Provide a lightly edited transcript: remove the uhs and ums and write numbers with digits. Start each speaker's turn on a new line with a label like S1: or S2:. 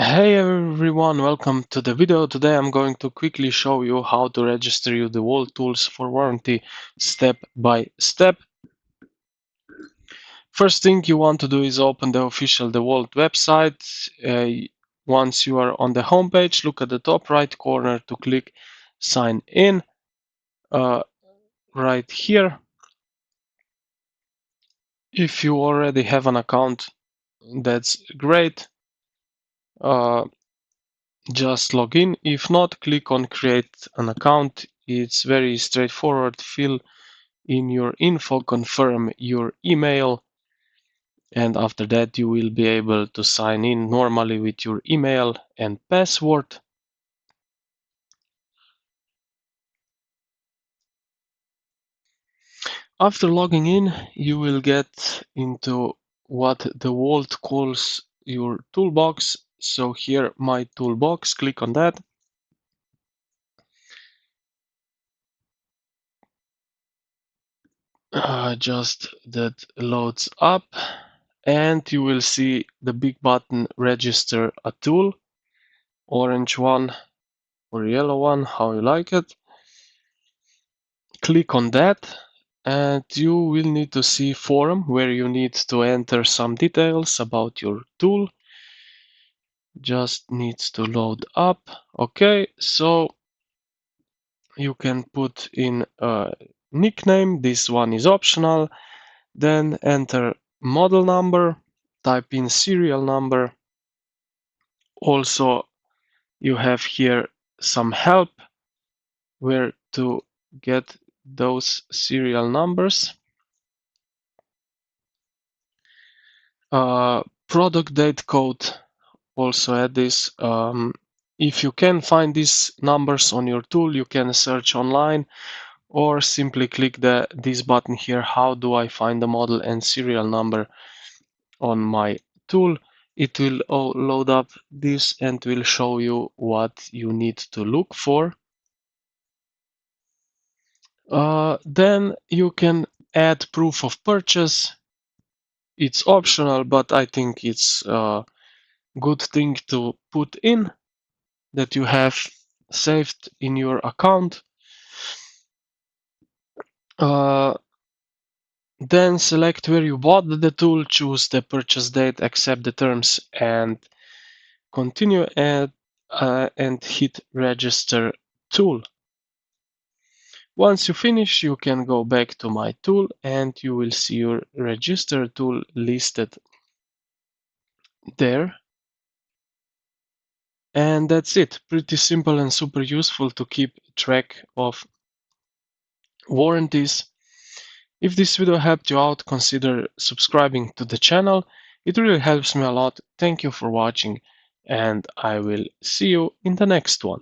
S1: Hey everyone, welcome to the video. Today I'm going to quickly show you how to register your DeWalt tools for warranty step by step. First thing you want to do is open the official DeWalt website. Once you are on the home page, look at the top right corner to click sign in right here. If you already have an account, that's great. Just log in. If not, click on create an account. It's very straightforward. Fill in your info, confirm your email, and after that you will be able to sign in normally with your email and password. After logging in, you will get into what DeWalt calls your toolbox. So here, my toolbox, click on that. Just that loads up, and you will see the big button register a tool, orange one or yellow one, how you like it. Click on that and you will need to see forum where you need to enter some details about your tool. Just needs to load up. Okay, so you can put in a nickname. This one is optional. Then enter model number, type in serial number. Also, you have here some help where to get those serial numbers. Product date code, also add this. If you can find these numbers on your tool, you can search online or simply click this button here. How do I find the model and serial number on my tool? It will load up this and will show you what you need to look for. Then you can add proof of purchase. It's optional, but I think it's a good thing to put in that you have saved in your account. Then select where you bought the tool, choose the purchase date, accept the terms, and continue, and hit register tool. Once you finish, you can go back to my tool and you will see your register tool listed there. And that's it. Pretty simple and super useful to keep track of warranties. If this video helped you out, consider subscribing to the channel. It really helps me a lot. Thank you for watching, and I will see you in the next one.